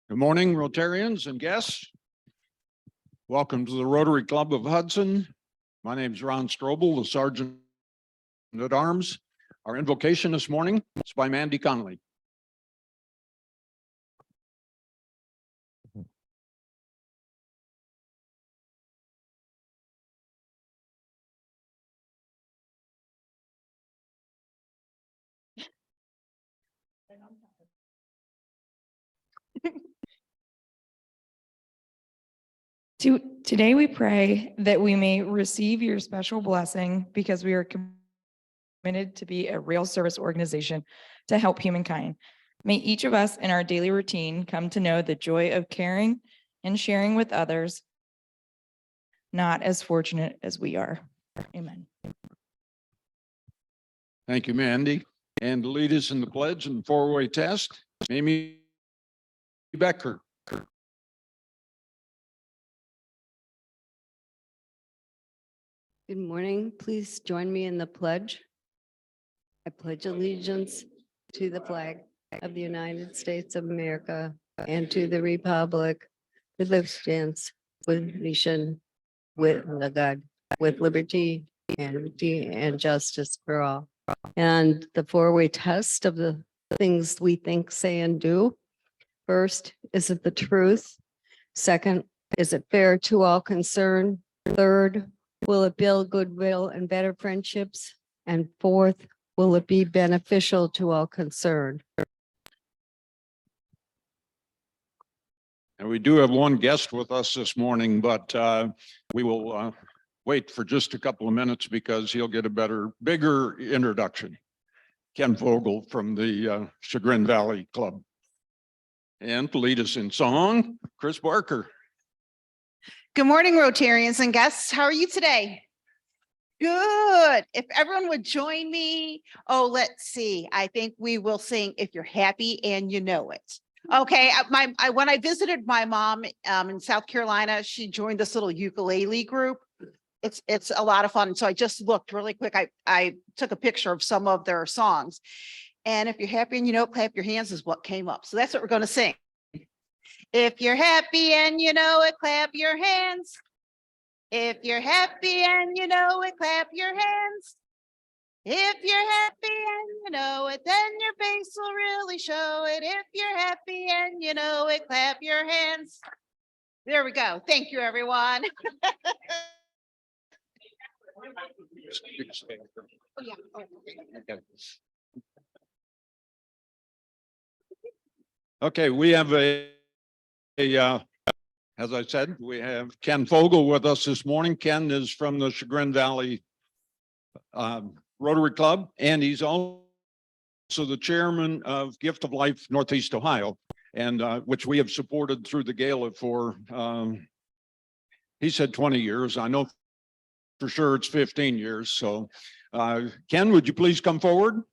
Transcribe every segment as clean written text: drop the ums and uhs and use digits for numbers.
Good morning, Rotarians and guests. Welcome to the Rotary Club of Hudson. My name is Ron Strobel, the Sergeant at Arms. Our invocation this morning is by Mandy Connolly. Today we pray that we may receive your special blessing because we are committed to be a real service organization to help humankind. May each of us in our daily routine come to know the joy of caring and sharing with others, not as fortunate as we are. Amen. Thank you, Mandy. And to lead us in the pledge and four-way test, Amy Becker. Good morning. Please join me in the pledge. I pledge allegiance to the flag of the United States of America and to the republic that stands with nation, with God, with liberty and justice for all. And the four-way test of the things we think, say, and do. First, is it the truth? Second, is it fair to all concerned? Third, will it build goodwill and better friendships? And fourth, will it be beneficial to all concerned? And we do have one guest with us this morning, but we will wait for just a couple of minutes because he'll get a bigger introduction. Ken Vogel from the Chagrin Valley Club. And to lead us in song, Chris Barker. Good morning, Rotarians and guests. How are you today? Good. If everyone would join me. Oh, let's see. I think we will sing If You're Happy and You Know It. Okay. When I visited my mom in South Carolina, she joined this little ukulele group. It's a lot of fun. So I just looked really quick. I took a picture of some of their songs. And if you're happy and you know it, clap your hands is what came up. So that's what we're going to sing. If you're happy and you know it, clap your hands. If you're happy and you know it, clap your hands. If you're happy and you know it, then your face will really show it. If you're happy and you know it, clap your hands. There we go. Thank you, everyone. Okay, we have as I said, we have Ken Vogel with us this morning. Ken is from the Chagrin Valley Rotary Club, and he's also the chairman of Gift of Life Northeast Ohio, and which we have supported through the gala for, he said 20 years. I know for sure it's 15 years. So Ken, would you please come forward?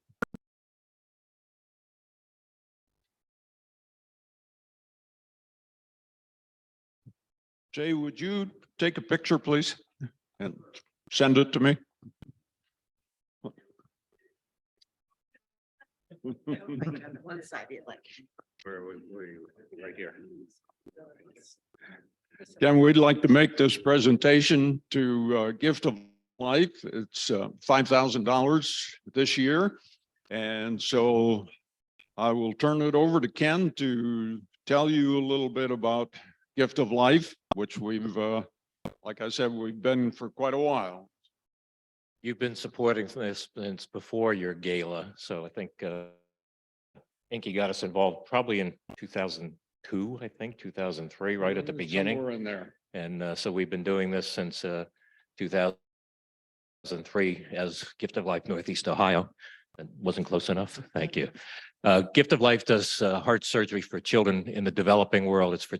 Jay, would you take a picture, please, and send it to me? One side, like. Right here. Ken, we'd like to make this presentation to Gift of Life. It's $5,000 this year. And so I will turn it over to Ken to tell you a little bit about Gift of Life, which we've, like I said, we've been for quite a while. You've been supporting this since before your gala, so I think Inky got us involved probably in 2002, I think 2003, right at the beginning. Somewhere in there. And so we've been doing this since 2003 as Gift of Life Northeast Ohio. That wasn't close enough. Thank you. Gift of Life does heart surgery for children in the developing world. It's for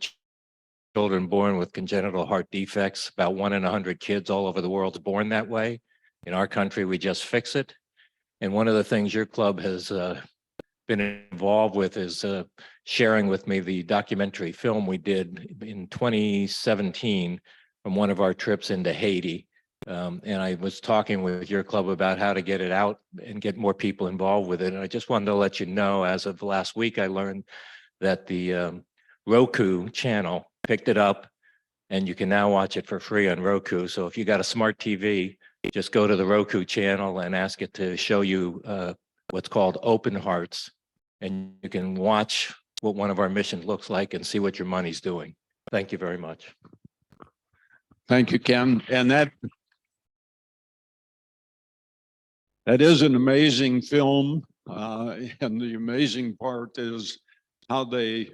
children born with congenital heart defects. About 1 in 100 kids all over the world is born that way. In our country, we just fix it. And one of the things your club has been involved with is sharing with me the documentary film we did in 2017 from one of our trips into Haiti. And I was talking with your club about how to get it out and get more people involved with it. And I just wanted to let you know, as of last week, I learned that the Roku channel, picked it up, and you can now watch it for free on Roku. So if you got a smart TV, just go to the Roku channel and ask it to show you what's called Open Hearts. And you can watch what one of our missions looks like and see what your money's doing. Thank you very much. Thank you, Ken. And that is an amazing film. And the amazing part is how they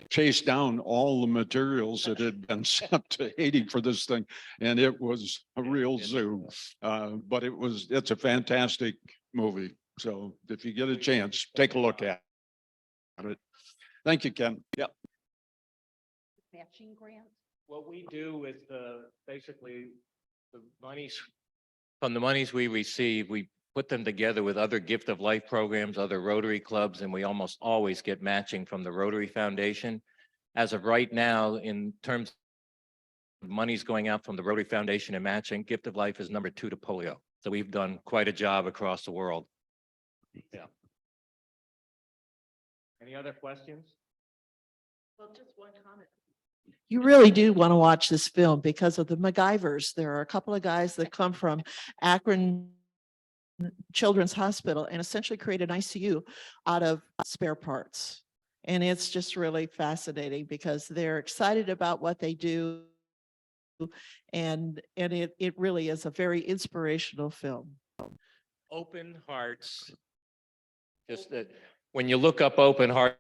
chased down all the materials that had been sent to Haiti for this thing. And it was a real zoo. But it's a fantastic movie. So if you get a chance, take a look at it. Thank you, Ken. Yep. Matching grant. What we do with basically the monies, from the monies we receive, we put them together with other gift of life programs, other Rotary clubs, and we almost always get matching from the Rotary Foundation. As of right now, in terms of monies going out from the Rotary Foundation and matching, Gift of Life is number 2 to polio. So we've done quite a job across the world. Yeah. Any other questions? Well, just one comment. You really do want to watch this film because of the MacGyvers. There are a couple of guys that come from Akron Children's Hospital and essentially create an ICU out of spare parts. And it's just really fascinating because they're excited about what they do. And it really is a very inspirational film. Open Hearts. Just that when you look up Open Hearts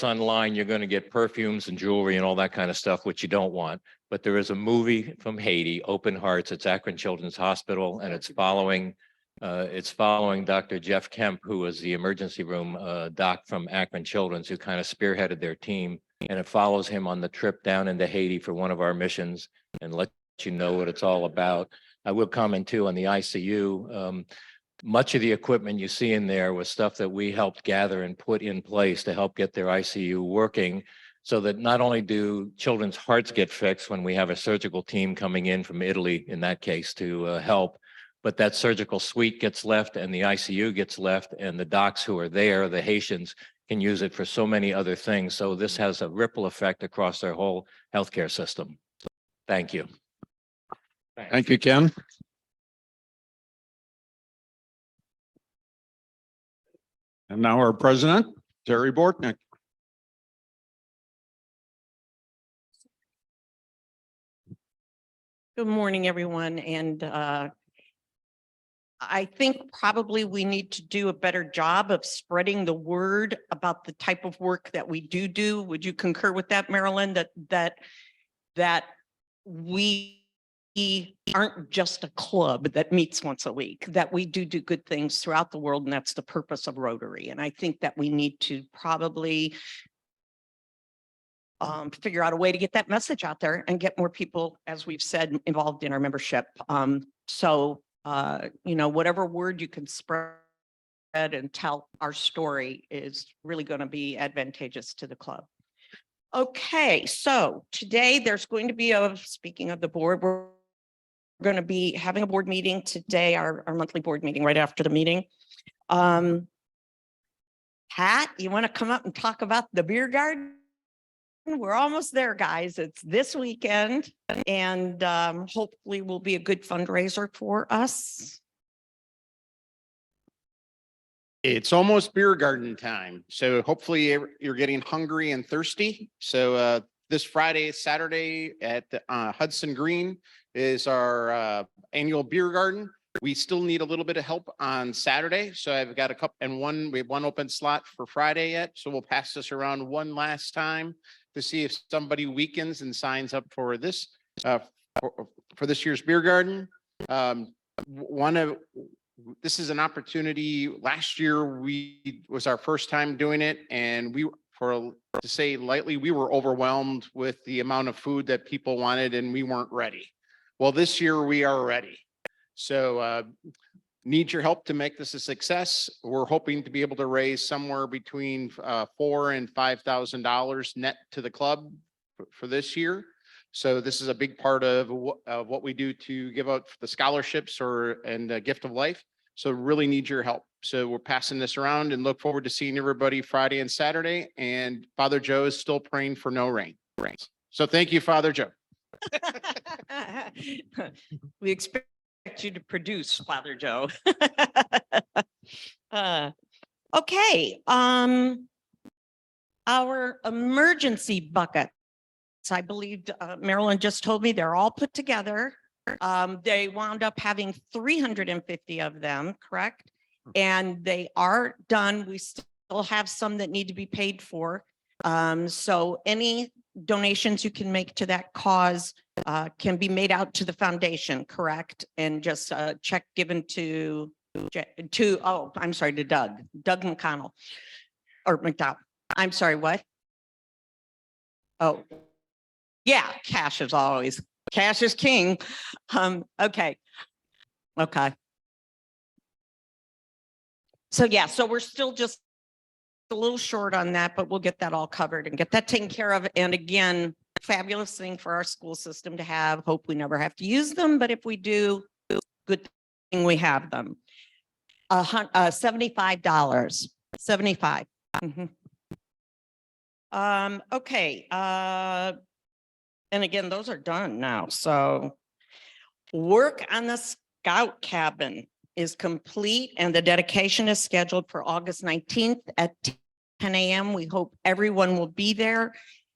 online, you're going to get perfumes and jewelry and all that kind of stuff, which you don't want. But there is a movie from Haiti, Open Hearts. It's Akron Children's Hospital, and it's following Dr. Jeff Kemp, who was the emergency room doc from Akron Children's, who kind of spearheaded their team. And it follows him on the trip down into Haiti for one of our missions and lets you know what it's all about. I will comment too on the ICU. Much of the equipment you see in there was stuff that we helped gather and put in place to help get their ICU working, so that not only do children's hearts get fixed when we have a surgical team coming in from Italy, in that case, to help, but that surgical suite gets left and the ICU gets left, and the docs who are there, the Haitians, can use it for so many other things. So this has a ripple effect across their whole healthcare system. Thank you. Thank you, Ken. And now our president, Terry Bortnick. Good morning, everyone. And I think probably we need to do a better job of spreading the word about the type of work that we do. Would you concur with that, Marilyn, that we aren't just a club that meets once a week, that we do good things throughout the world, and that's the purpose of Rotary. And I think that we need to probably figure out a way to get that message out there and get more people, as we've said, involved in our membership. Whatever word you can spread and tell our story is really going to be advantageous to the club. Okay, so today there's going to be speaking of the board, we're going to be having a board meeting today, our monthly board meeting right after the meeting. Pat, you want to come up and talk about the beer garden? We're almost there, guys. It's this weekend, and hopefully will be a good fundraiser for us. It's almost beer garden time. So hopefully you're getting hungry and thirsty. So this Friday, Saturday at Hudson Green is our annual beer garden. We still need a little bit of help on Saturday. So I've got a couple we have one open slot for Friday yet. So we'll pass this around one last time to see if somebody weakens and signs up for this for this year's beer garden. This is an opportunity. Last year was our first time doing it, and to say lightly, we were overwhelmed with the amount of food that people wanted, and we weren't ready. Well, this year we are ready. So need your help to make this a success. We're hoping to be able to raise somewhere between $4,000 and $5,000 net to the club for this year. So this is a big part of what we do to give out the scholarships and Gift of Life. So really need your help. So we're passing this around and look forward to seeing everybody Friday and Saturday. And Father Joe is still praying for no rain. So thank you, Father Joe. We expect you to produce, Father Joe. Okay, our emergency buckets, I believe Marilyn just told me they're all put together. They wound up having 350 of them, correct? And they are done. We still have some that need to be paid for. So any donations you can make to that cause can be made out to the foundation, correct? And just a check given to Doug McConnell or McDowell. I'm sorry, what? Oh, yeah, cash is king. Okay. So yeah, so we're still just a little short on that, but we'll get that all covered and get that taken care of. And again, fabulous thing for our school system to have. Hope we never have to use them, but if we do, good thing we have them. $75, 75. Okay. And again, those are done now. So work on the scout cabin is complete and the dedication is scheduled for August 19th at 10 a.m. We hope everyone will be there.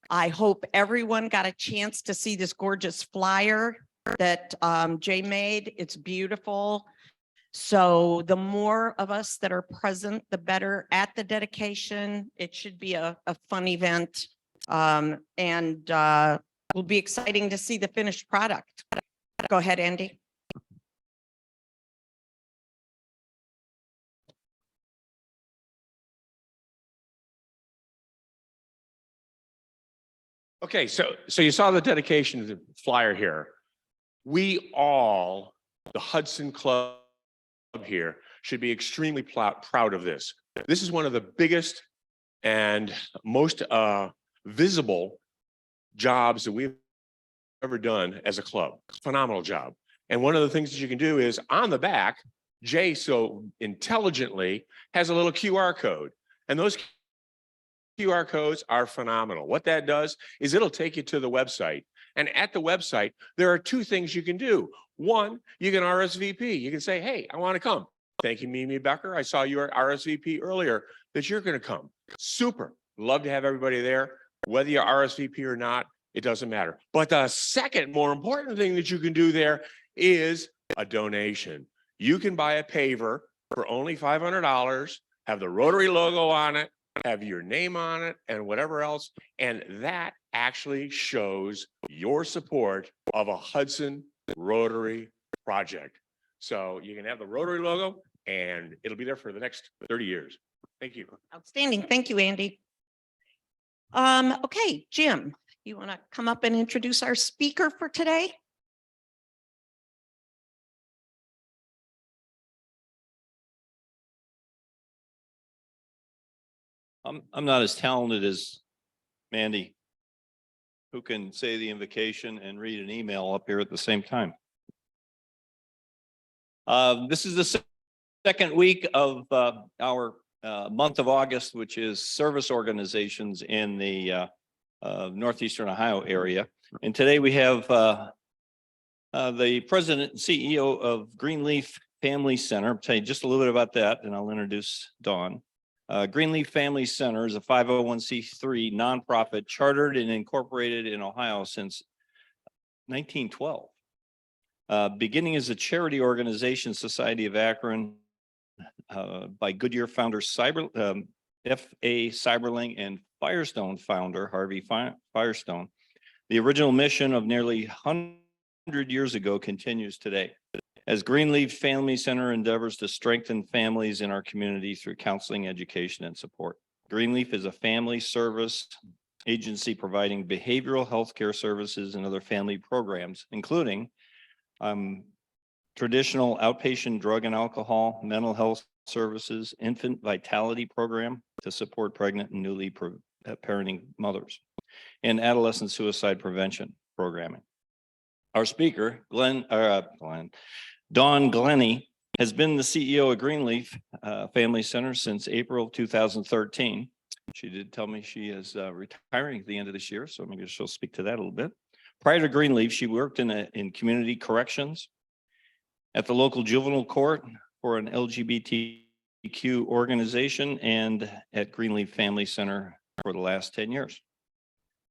I hope everyone got a chance to see this gorgeous flyer that Jay made. It's beautiful. So the more of us that are present, the better at the dedication. It should be a fun event. And will be exciting to see the finished product. Go ahead, Andy. Okay, so you saw the dedication of the flyer here. We all, the Hudson Club here, should be extremely proud of this. This is one of the biggest and most visible jobs that we've ever done as a club. Phenomenal job. And one of the things that you can do is on the back, Jay so intelligently has a little QR code. And those QR codes are phenomenal. What that does is it'll take you to the website. And at the website, there are two things you can do. One, you can RSVP. You can say, hey, I want to come. Thank you, Mimi Becker. I saw your RSVP earlier that you're going to come. Super. Love to have everybody there. Whether you RSVP or not, it doesn't matter. But the second more important thing that you can do there is a donation. You can buy a paver for only $500, have the Rotary logo on it, have your name on it and whatever else. And that actually shows your support of a Hudson Rotary project. So you can have the Rotary logo and it'll be there for the next 30 years. Thank you. Outstanding. Thank you, Andy. Okay, Jim, you want to come up and introduce our speaker for today? I'm not as talented as Mandy, who can say the invocation and read an email up here at the same time. This is the second week of our month of August, which is service organizations in the Northeastern Ohio area. And today we have the president and CEO of Greenleaf Family Center. I'll tell you just a little bit about that, and I'll introduce Dawn. Greenleaf Family Center is a 501c3 nonprofit chartered and incorporated in Ohio since 1912. Beginning as a charity organization, Society of Akron, by Goodyear founder F.A. Cyberling and Firestone founder Harvey Firestone. The original mission of nearly 100 years ago continues today, as Greenleaf Family Center endeavors to strengthen families in our community through counseling, education, and support. Greenleaf is a family service agency providing behavioral health care services and other family programs, including traditional outpatient drug and alcohol, mental health services, infant vitality program to support pregnant and newly parenting mothers, and adolescent suicide prevention programming. Our speaker, Dawn Glennie, has been the CEO of Greenleaf Family Center since April 2013. She did tell me she is retiring at the end of this year, so maybe she'll speak to that a little bit. Prior to Greenleaf, she worked in community corrections at the local juvenile court for an LGBTQ organization and at Greenleaf Family Center for the last 10 years.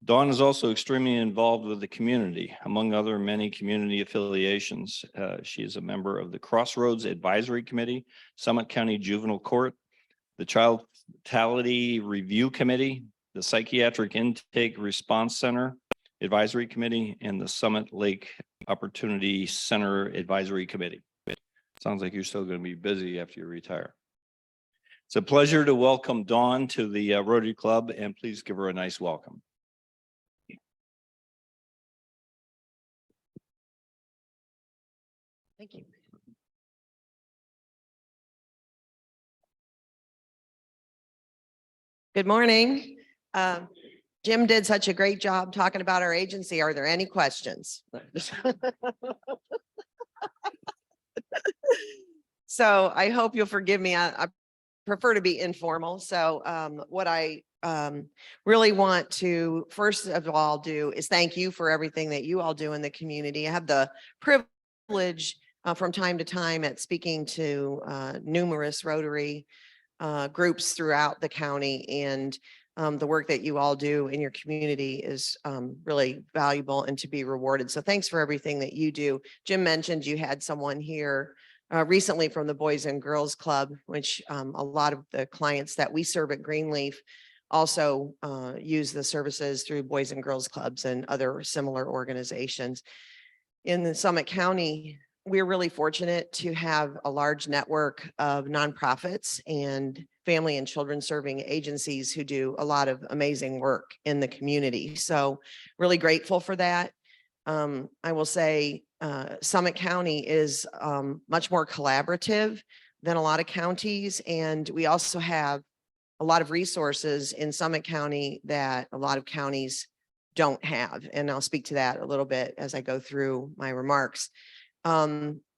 Dawn is also extremely involved with the community, among other many community affiliations. She is a member of the Crossroads Advisory Committee, Summit County Juvenile Court, the Child Fatality Review Committee, the Psychiatric Intake Response Center Advisory Committee, and the Summit Lake Opportunity Center Advisory Committee. Sounds like you're still going to be busy after you retire. It's a pleasure to welcome Dawn to the Rotary Club, and please give her a nice welcome. Thank you. Good morning. Jim did such a great job talking about our agency. Are there any questions? So I hope you'll forgive me. I prefer to be informal. So what I really want to first of all do is thank you for everything that you all do in the community. I have the privilege from time to time at speaking to numerous Rotary groups throughout the county, and the work that you all do in your community is really valuable and to be rewarded. So thanks for everything that you do. Jim mentioned you had someone here recently from the Boys and Girls Club, which a lot of the clients that we serve at Greenleaf also use the services through Boys and Girls Clubs and other similar organizations. In the Summit County, we're really fortunate to have a large network of nonprofits and family and children serving agencies who do a lot of amazing work in the community. So really grateful for that. I will say Summit County is much more collaborative than a lot of counties. And we also have a lot of resources in Summit County that a lot of counties don't have. And I'll speak to that a little bit as I go through my remarks.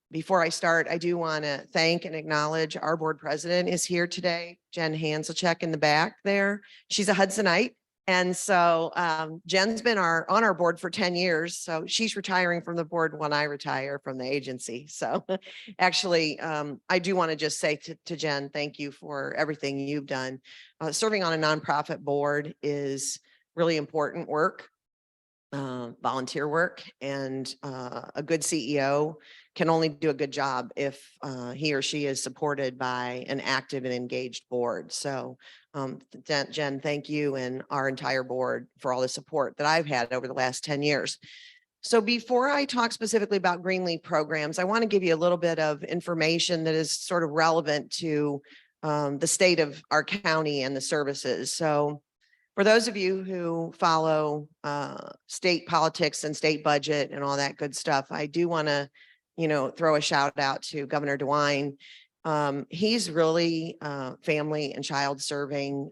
Before I start, I do want to thank and acknowledge our board president is here today, Jen Hanselcheck in the back there. She's a Hudsonite. And so Jen's been on our board for 10 years. So she's retiring from the board when I retire from the agency. So actually, I do want to just say to Jen, thank you for everything you've done. Serving on a nonprofit board is really important work. Volunteer work, and a good CEO can only do a good job if he or she is supported by an active and engaged board. So Jen, thank you and our entire board for all the support that I've had over the last 10 years. So before I talk specifically about Greenleaf programs, I want to give you a little bit of information that is sort of relevant to the state of our county and the services. So for those of you who follow state politics and state budget and all that good stuff, I do want to, throw a shout out to Governor DeWine. He's really family and child serving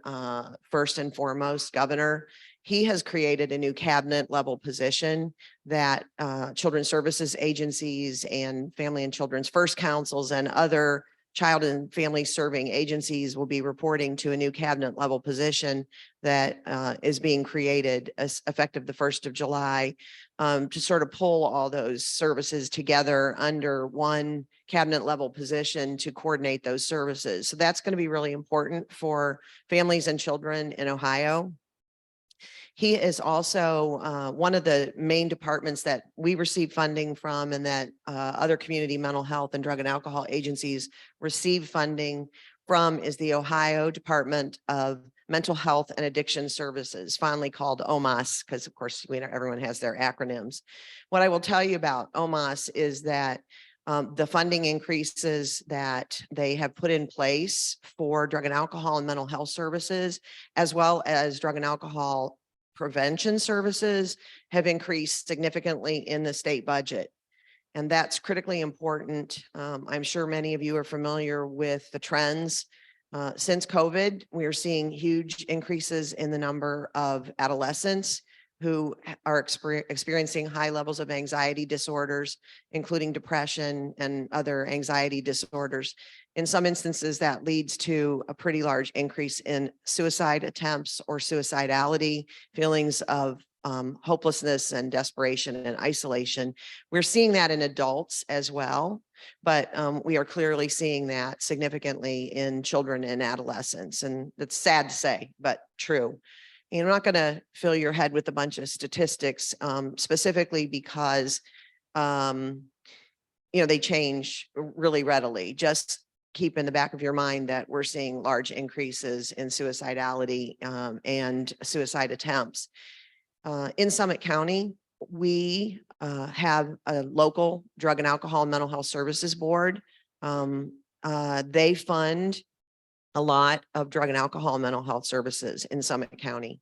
first and foremost governor. He has created a new cabinet level position that children's services agencies and family and children's first councils and other child and family serving agencies will be reporting to a new cabinet level position that is being created as effective the 1st of July to sort of pull all those services together under one cabinet level position to coordinate those services. So that's going to be really important for families and children in Ohio. He is also one of the main departments that we receive funding from, and that other community mental health and drug and alcohol agencies receive funding from, is the Ohio Department of Mental Health and Addiction Services, fondly called OMAS, because of course everyone has their acronyms. What I will tell you about OMAS is that the funding increases that they have put in place for drug and alcohol and mental health services, as well as drug and alcohol prevention services, have increased significantly in the state budget. And that's critically important. I'm sure many of you are familiar with the trends. Since COVID, we are seeing huge increases in the number of adolescents who are experiencing high levels of anxiety disorders, including depression and other anxiety disorders. In some instances, that leads to a pretty large increase in suicide attempts or suicidality, feelings of hopelessness and desperation and isolation. We're seeing that in adults as well, but we are clearly seeing that significantly in children and adolescents. And it's sad to say, but true. And I'm not going to fill your head with a bunch of statistics, specifically because, they change really readily. Just keep in the back of your mind that we're seeing large increases in suicidality and suicide attempts. In Summit County, we have a local drug and alcohol and mental health services board. They fund a lot of drug and alcohol and mental health services in Summit County.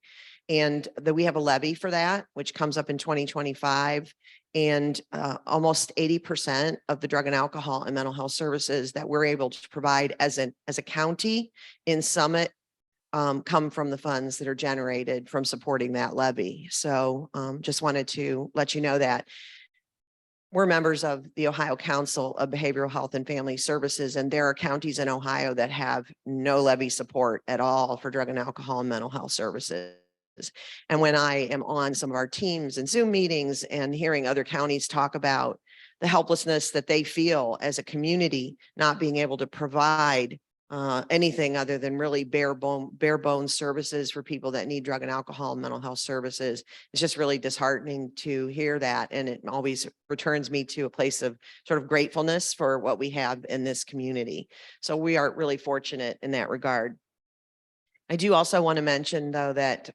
And we have a levy for that, which comes up in 2025. And almost 80% of the drug and alcohol and mental health services that we're able to provide as a county in Summit come from the funds that are generated from supporting that levy. So just wanted to let you know that. We're members of the Ohio Council of Behavioral Health and Family Services, and there are counties in Ohio that have no levy support at all for drug and alcohol and mental health services. And when I am on some of our teams and Zoom meetings and hearing other counties talk about the helplessness that they feel as a community, not being able to provide anything other than really bare bones services for people that need drug and alcohol and mental health services. It's just really disheartening to hear that. And it always returns me to a place of sort of gratefulness for what we have in this community. So we are really fortunate in that regard. I do also want to mention, though, that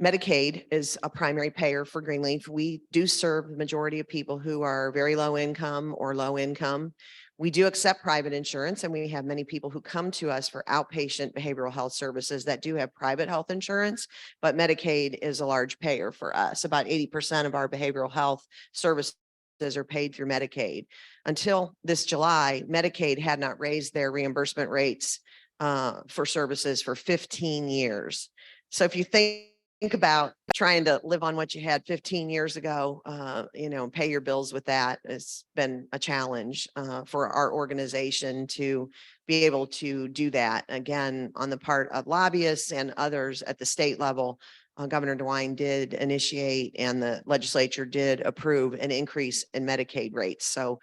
Medicaid is a primary payer for Greenleaf. We do serve the majority of people who are very low income or low income. We do accept private insurance, and we have many people who come to us for outpatient behavioral health services that do have private health insurance, but Medicaid is a large payer for us. About 80% of our behavioral health services are paid through Medicaid. Until this July, Medicaid had not raised their reimbursement rates for services for 15 years. So if you think about trying to live on what you had 15 years ago, pay your bills with that. It's been a challenge for our organization to be able to do that. Again, on the part of lobbyists and others at the state level, Governor DeWine did initiate and the legislature did approve an increase in Medicaid rates. So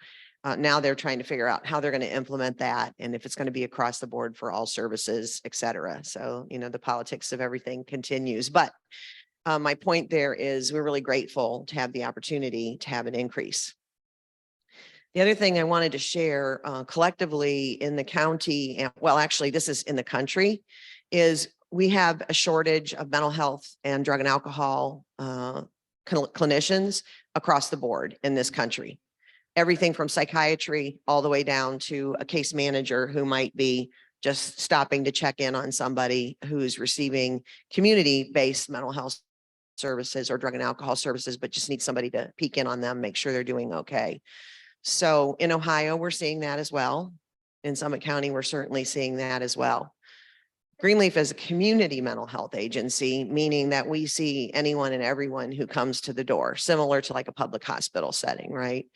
now they're trying to figure out how they're going to implement that and if it's going to be across the board for all services, et cetera. So, the politics of everything continues. But my point there is we're really grateful to have the opportunity to have an increase. The other thing I wanted to share collectively in the county, and well, actually, this is in the country, is we have a shortage of mental health and drug and alcohol clinicians across the board in this country. Everything from psychiatry all the way down to a case manager who might be just stopping to check in on somebody who's receiving community-based mental health services or drug and alcohol services, but just need somebody to peek in on them, make sure they're doing okay. So in Ohio, we're seeing that as well. In Summit County, we're certainly seeing that as well. Greenleaf is a community mental health agency, meaning that we see anyone and everyone who comes to the door, similar to like a public hospital setting, right?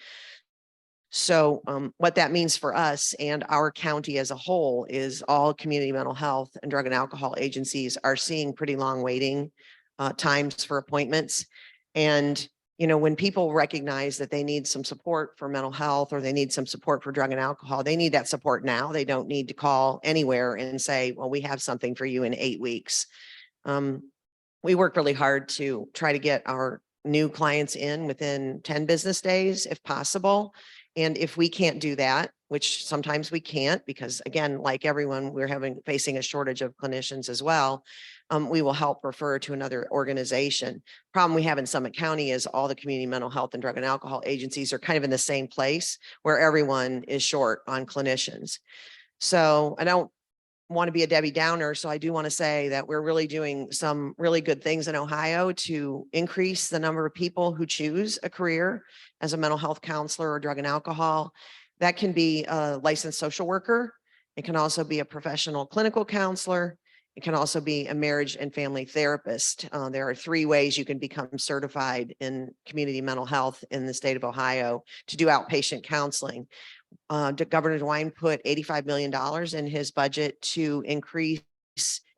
So what that means for us and our county as a whole is all community mental health and drug and alcohol agencies are seeing pretty long waiting times for appointments. And, when people recognize that they need some support for mental health or they need some support for drug and alcohol, they need that support now. They don't need to call anywhere and say, well, we have something for you in 8 weeks. We work really hard to try to get our new clients in within 10 business days, if possible. And if we can't do that, which sometimes we can't, because again, like everyone, we're facing a shortage of clinicians as well, we will help refer to another organization. Problem we have in Summit County is all the community mental health and drug and alcohol agencies are kind of in the same place where everyone is short on clinicians. So I don't want to be a Debbie Downer. So I do want to say that we're really doing some really good things in Ohio to increase the number of people who choose a career as a mental health counselor or drug and alcohol. That can be a licensed social worker. It can also be a professional clinical counselor. it can also be a marriage and family therapist. There are 3 ways you can become certified in community mental health in the state of Ohio to do outpatient counseling. Governor DeWine put $85 million in his budget to increase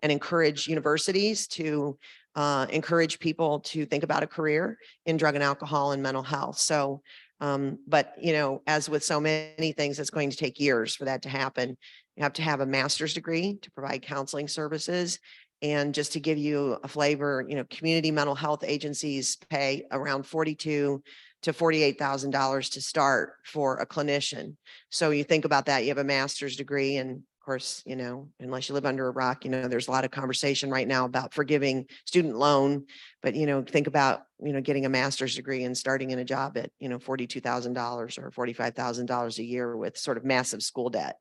and encourage universities to encourage people to think about a career in drug and alcohol and mental health. So, but you know, as with so many things, it's going to take years for that to happen. You have to have a master's degree to provide counseling services. And just to give you a flavor, you know, community mental health agencies pay around $42,000 to $48,000 to start for a clinician. So you think about that, you have a master's degree, and of course, you know, unless you live under a rock, you know, there's a lot of conversation right now about forgiving student loan, but you know, think about, you know, getting a master's degree and starting in a job at, you know, $42,000 or $45,000 a year with sort of massive school debt.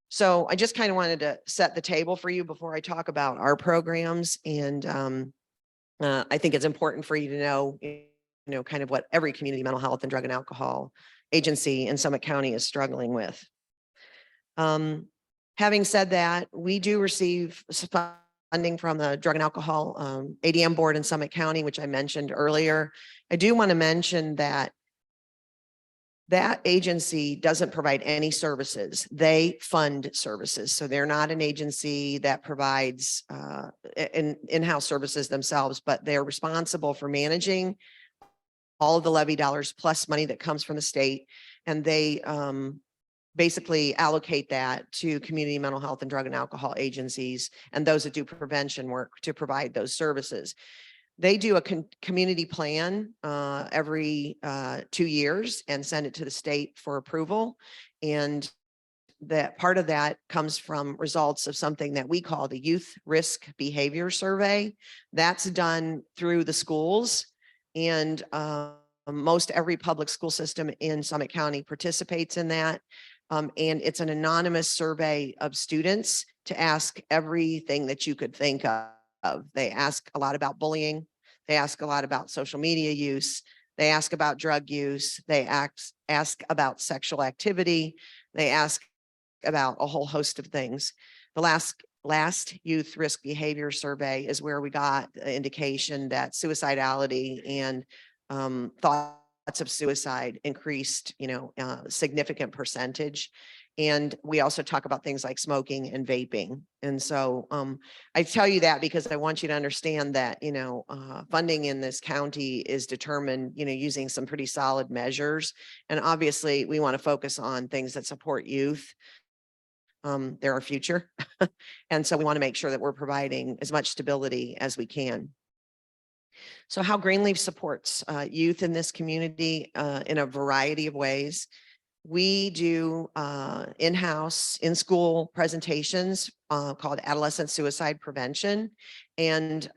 So I just kind of wanted to set the table for you before I talk about our programs. And I think it's important for you to know, you know, kind of what every community mental health and drug and alcohol agency in Summit County is struggling with. Having said that, we do receive funding from the Drug and Alcohol ADM board in Summit County, which I mentioned earlier. I do want to mention that that agency doesn't provide any services. They fund services. So they're not an agency that provides in-house services themselves, but they're responsible for managing all of the levy dollars plus money that comes from the state. And they basically allocate that to community mental health and drug and alcohol agencies and those that do prevention work to provide those services. They do a community plan every 2 years and send it to the state for approval. And that part of that comes from results of something that we call the Youth Risk Behavior Survey. That's done through the schools, and most every public school system in Summit County participates in that. And it's an anonymous survey of students to ask everything that you could think of. They ask a lot about bullying. They ask a lot about social media use. They ask about drug use. They ask about sexual activity. They ask about a whole host of things. The last youth risk behavior survey is where we got the indication that suicidality and thoughts of suicide increased, you know, significant percentage. And we also talk about things like smoking and vaping. And so I tell you that because I want you to understand that, you know, funding in this county is determined, you know, using some pretty solid measures. And obviously we want to focus on things that support youth. They're our future. And so we want to make sure that we're providing as much stability as we can. So how Greenleaf supports youth in this community in a variety of ways. We do in-house, in-school presentations called Adolescent Suicide Prevention. And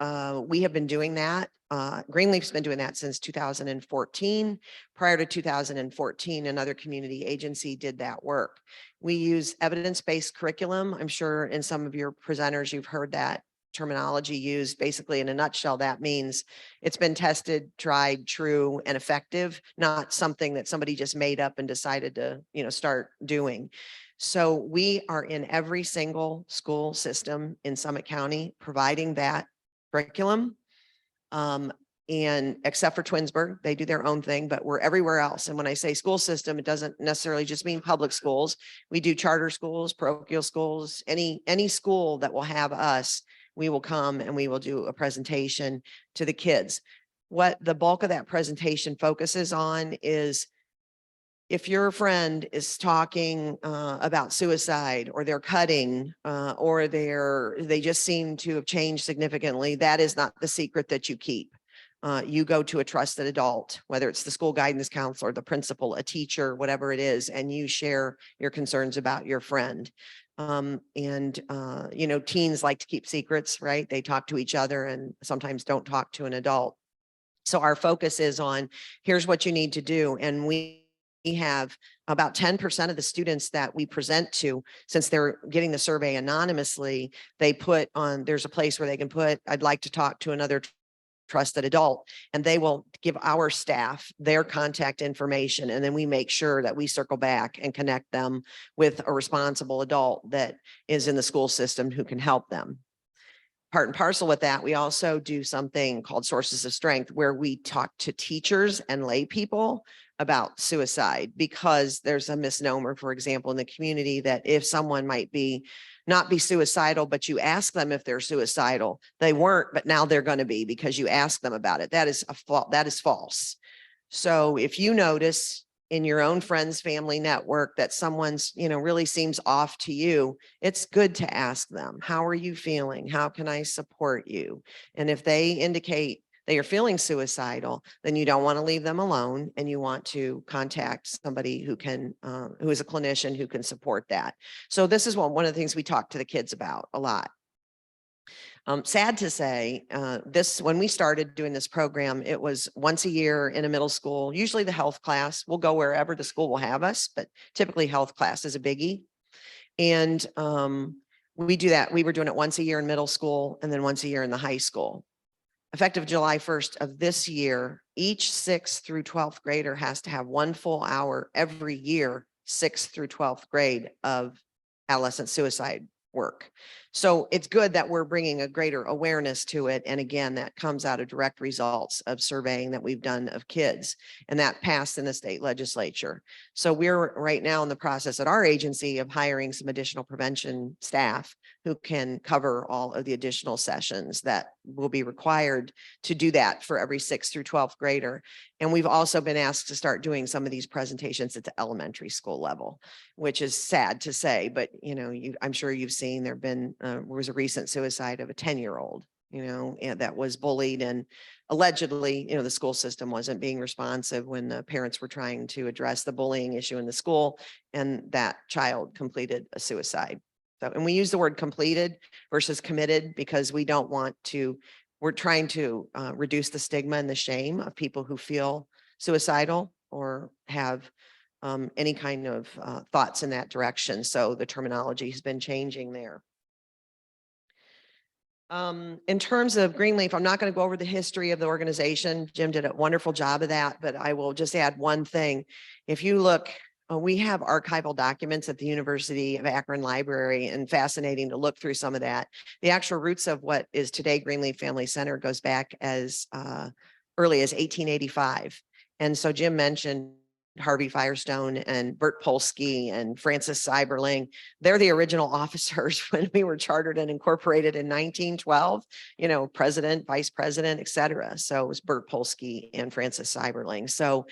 we have been doing that. Greenleaf's been doing that since 2014. Prior to 2014, another community agency did that work. We use evidence-based curriculum. I'm sure in some of your presenters, you've heard that terminology used. Basically, in a nutshell, that means it's been tested, tried, true, and effective, not something that somebody just made up and decided to, you know, start doing. So we are in every single school system in Summit County providing that curriculum. And except for Twinsburg, they do their own thing, but we're everywhere else. And when I say school system, it doesn't necessarily just mean public schools. We do charter schools, parochial schools, any school that will have us, we will come and we will do a presentation to the kids. What the bulk of that presentation focuses on is if your friend is talking about suicide, or they're cutting, or they just seem to have changed significantly, that is not the secret that you keep. You go to a trusted adult, whether it's the school guidance counselor, the principal, a teacher, whatever it is, and you share your concerns about your friend. You know, teens like to keep secrets, right? They talk to each other and sometimes don't talk to an adult. So our focus is on, here's what you need to do. And we have about 10% of the students that we present to, since they're getting the survey anonymously, they put on, there's a place where they can put, I'd like to talk to another trusted adult, and they will give our staff their contact information. And then we make sure that we circle back and connect them with a responsible adult that is in the school system who can help them. part and parcel with that, we also do something called Sources of Strength, where we talk to teachers and lay people about suicide, because there's a misnomer, for example, in the community, that if someone might not be suicidal, but you ask them if they're suicidal, they weren't, but now they're going to be because you ask them about it. That is that is false. So if you notice in your own friends, family network that someone's, really seems off to you, it's good to ask them, how are you feeling? How can I support you? And if they indicate they are feeling suicidal, then you don't want to leave them alone, and you want to contact somebody who can, who is a clinician who can support that. So this is one of the things we talk to the kids about a lot. Sad to say, when we started doing this program, it was once a year in a middle school, usually the health class. We'll go wherever the school will have us, but typically health class is a biggie. And we do that. We were doing it once a year in middle school and then once a year in the high school. Effective July 1st of this year, each 6th through 12th grader has to have 1 full hour every year, 6th through 12th grade, of adolescent suicide work. So it's good that we're bringing a greater awareness to it. And again, that comes out of direct results of surveying that we've done of kids, and that passed in the state legislature. So we're right now in the process at our agency of hiring some additional prevention staff who can cover all of the additional sessions that will be required to do that for every 6th through 12th grader. And we've also been asked to start doing some of these presentations at the elementary school level, which is sad to say, but I'm sure you've seen there was a recent suicide of a 10-year-old, and that was bullied, and allegedly, the school system wasn't being responsive when the parents were trying to address the bullying issue in the school, and that child completed a suicide. So, and we use the word completed versus committed because we're trying to reduce the stigma and the shame of people who feel suicidal or have any kind of thoughts in that direction. So the terminology has been changing there. In terms of Greenleaf, I'm not going to go over the history of the organization. Jim did a wonderful job of that, but I will just add one thing. If you look, we have archival documents at the University of Akron Library, and fascinating to look through some of that. The actual roots of what is today Greenleaf Family Center goes back as early as 1885. And so Jim mentioned Harvey Firestone and Bert Polsky and Francis Seiberling. They're the original officers when we were chartered and incorporated in 1912, president, vice president, et cetera. So it was Bert Polsky and Francis Seiberling. So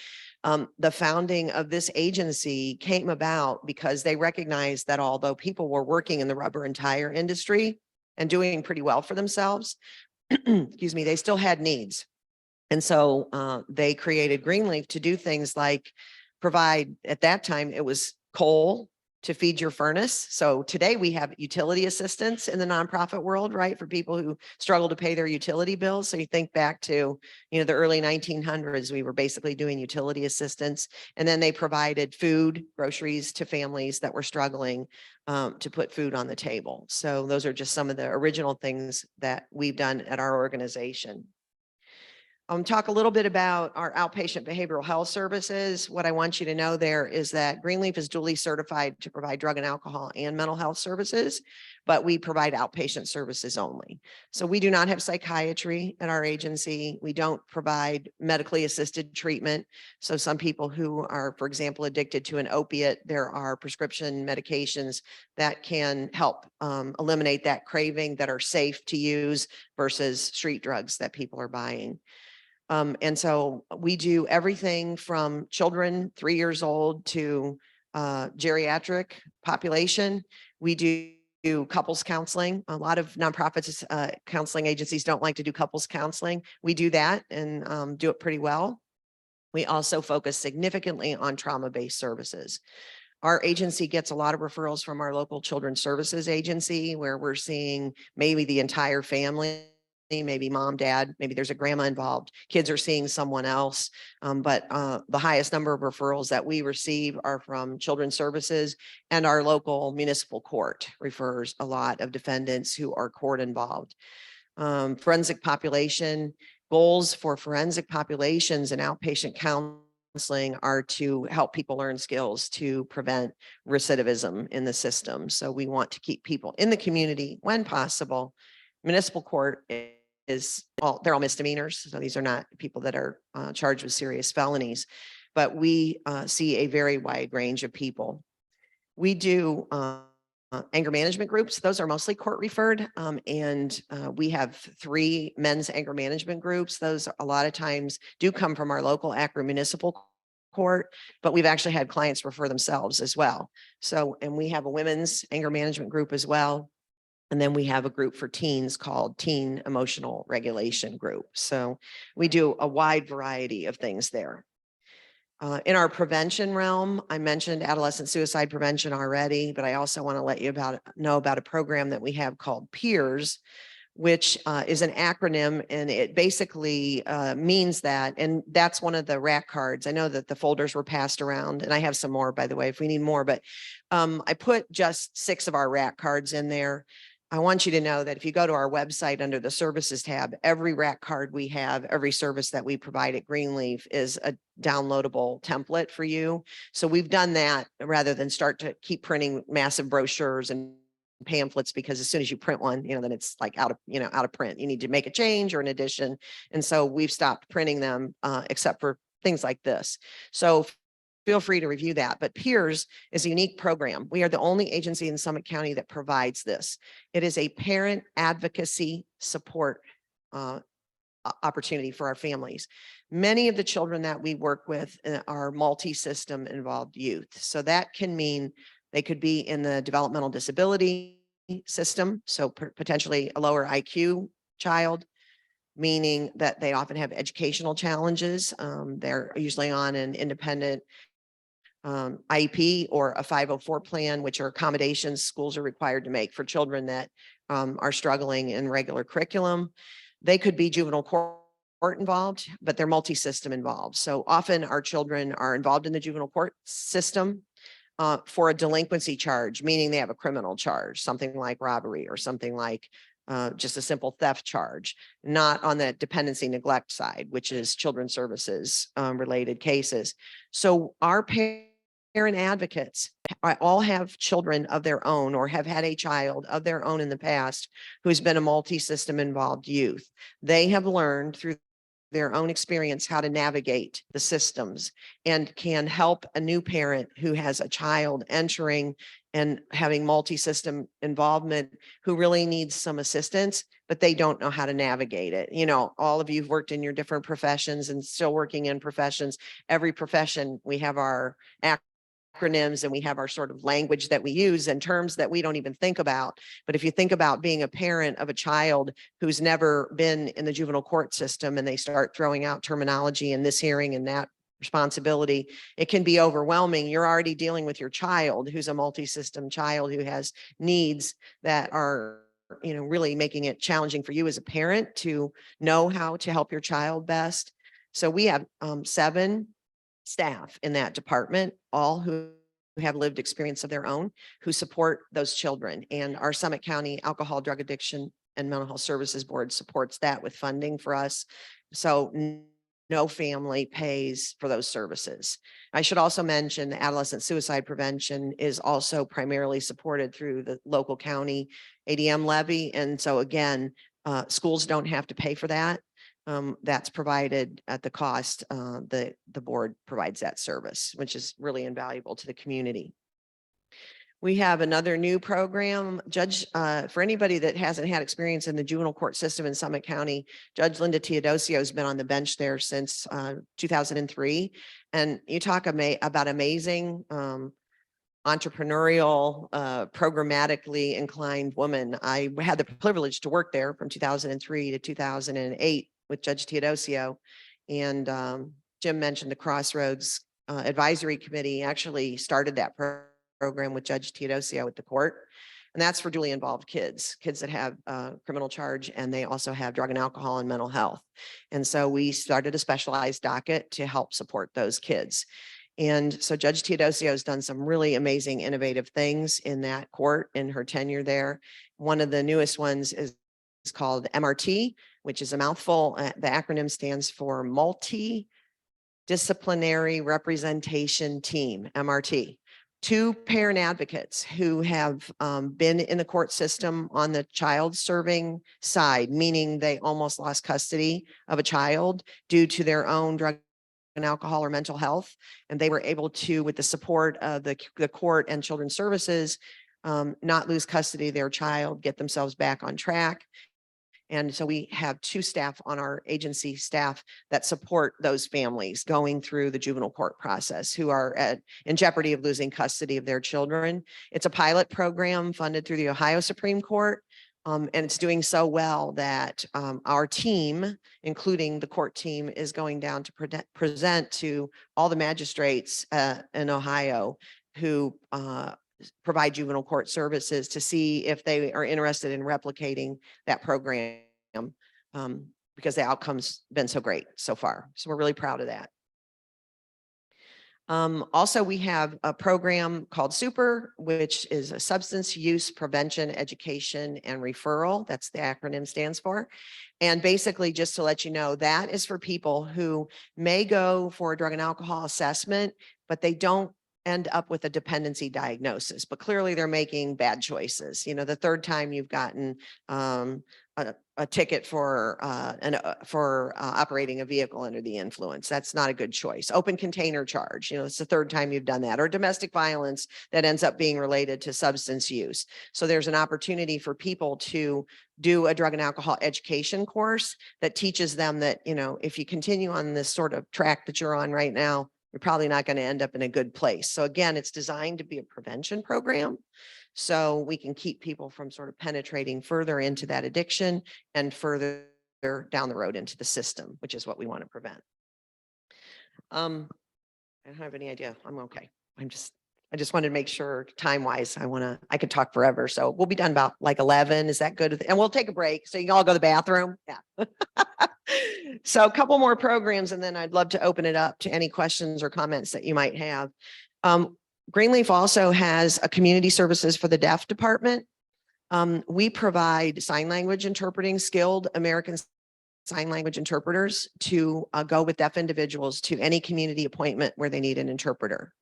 the founding of this agency came about because they recognized that although people were working in the rubber and tire industry and doing pretty well for themselves, excuse me, they still had needs. And so they created Greenleaf to do things like provide, at that time, it was coal to feed your furnace. So today we have utility assistance in the nonprofit world, right? For people who struggle to pay their utility bills. So you think back to, the early 1900s, we were basically doing utility assistance. And then they provided food, groceries to families that were struggling to put food on the table. So those are just some of the original things that we've done at our organization. Talk a little bit about our outpatient behavioral health services. What I want you to know there is that Greenleaf is duly certified to provide drug and alcohol and mental health services, but we provide outpatient services only. So we do not have psychiatry at our agency. We don't provide medically assisted treatment. So some people who are, for example, addicted to an opiate, there are prescription medications that can help eliminate that craving, that are safe to use versus street drugs that people are buying. And so we do everything from children 3 years old to geriatric population. We do couples counseling. A lot of nonprofits, counseling agencies don't like to do couples counseling. We do that and do it pretty well. We also focus significantly on trauma-based services. Our agency gets a lot of referrals from our local children's services agency, where we're seeing maybe the entire family, maybe mom, dad, maybe there's a grandma involved. Kids are seeing someone else. But the highest number of referrals that we receive are from children's services, and our local municipal court refers a lot of defendants who are court involved. Forensic population goals for forensic populations and outpatient counseling are to help people learn skills to prevent recidivism in the system. So we want to keep people in the community when possible, Municipal court is, well, they're all misdemeanors. So these are not people that are charged with serious felonies, but we see a very wide range of people. We do anger management groups. Those are mostly court referred. And we have 3 men's anger management groups. Those a lot of times do come from our local Akron Municipal Court, but we've actually had clients refer themselves as well. So, and we have a women's anger management group as well. And then we have a group for teens called Teen Emotional Regulation Group. So we do a wide variety of things there. In our prevention realm, I mentioned adolescent suicide prevention already, but I also want to let you know about a program that we have called PEERS, which is an acronym, and it basically means that, and that's one of the rack cards. I know that the folders were passed around, and I have some more, by the way, if we need more, but I put just 6 of our rack cards in there. I want you to know that if you go to our website under the services tab, every rack card we have, every service that we provide at Greenleaf is a downloadable template for you. So we've done that rather than start to keep printing massive brochures and pamphlets, because as soon as you print one, then it's like out of print. You need to make a change or an addition. And so we've stopped printing them except for things like this. So feel free to review that. But PEERS is a unique program. We are the only agency in Summit County that provides this. It is a parent advocacy support opportunity for our families. Many of the children that we work with are multi-system involved youth. So that can mean they could be in the developmental disability system, so potentially a lower IQ child, meaning that they often have educational challenges. They're usually on an independent IEP or a 504 plan, which are accommodations schools are required to make for children that are struggling in regular curriculum. They could be juvenile court involved, but they're multi-system involved. So often our children are involved in the juvenile court system for a delinquency charge, meaning they have a criminal charge, something like robbery or something like just a simple theft charge, not on the dependency neglect side, which is children's services related cases. So our parent advocates all have children of their own or have had a child of their own in the past who's been a multi-system involved youth. They have learned through their own experience how to navigate the systems and can help a new parent who has a child entering and having multi-system involvement who really needs some assistance, but they don't know how to navigate it. All of you've worked in your different professions and still working in professions. Every profession, we have our acronyms and we have our sort of language that we use and terms that we don't even think about. But if you think about being a parent of a child who's never been in the juvenile court system and they start throwing out terminology in this hearing and that responsibility, it can be overwhelming. You're already dealing with your child who's a multi-system child who has needs that are really making it challenging for you as a parent to know how to help your child best. So we have 7 staff in that department, all who have lived experience of their own, who support those children. And our Summit County Alcohol, Drug Addiction and Mental Health Services Board supports that with funding for us. So no family pays for those services. I should also mention the adolescent suicide prevention is also primarily supported through the local county ADM levy. And so again, schools don't have to pay for that. That's provided at the cost. The board provides that service, which is really invaluable to the community. We have another new program, for anybody that hasn't had experience in the juvenile court system in Summit County, Judge Linda Teodosio has been on the bench there since 2003. And you talk about amazing entrepreneurial, programmatically inclined woman. I had the privilege to work there from 2003 to 2008 with Judge Teodosio. And Jim mentioned the Crossroads Advisory Committee actually started that program with Judge Teodosio at the court. And that's for dually involved kids that have criminal charge, and they also have drug and alcohol and mental health. And so we started a specialized docket to help support those kids. And so Judge Teodosio has done some really amazing, innovative things in that court in her tenure there. One of the newest ones is called MRT, which is a mouthful. The acronym stands for Multidisciplinary Representation Team, MRT. 2 parent advocates who have been in the court system on the child serving side, meaning they almost lost custody of a child due to their own drug and alcohol or mental health. And they were able to, with the support of the court and children's services, not lose custody of their child, get themselves back on track. And so we have 2 staff on our agency staff that support those families going through the juvenile court process who are in jeopardy of losing custody of their children. It's a pilot program funded through the Ohio Supreme Court. And it's doing so well that our team, including the court team, is going down to present to all the magistrates in Ohio who provide juvenile court services to see if they are interested in replicating that program because the outcome's been so great so far. So we're really proud of that. Also, we have a program called SUPER, which is a substance use prevention, education, and referral. That's the acronym stands for. And basically, just to let you know, that is for people who may go for a drug and alcohol assessment, but they don't end up with a dependency diagnosis, but clearly they're making bad choices. You know, the 3rd time you've gotten a ticket for operating a vehicle under the influence, that's not a good choice. Open container charge, you know, it's the 3rd time you've done that, or domestic violence that ends up being related to substance use. So there's an opportunity for people to do a drug and alcohol education course that teaches them that, you know, if you continue on this sort of track that you're on right now, you're probably not going to end up in a good place. So again, it's designed to be a prevention program. So we can keep people from sort of penetrating further into that addiction and further down the road into the system, which is what we want to prevent. I don't have any idea. I'm okay. I just wanted to make sure time wise, I could talk forever. So we'll be done about like 11. Is that good? And we'll take a break. So you can all go to the bathroom. Yeah. So a couple more programs, and then I'd love to open it up to any questions or comments that you might have. Greenleaf also has a community services for the deaf department. We provide sign language interpreting, skilled American Sign Language interpreters to go with deaf individuals to any community appointment where they need an interpreter.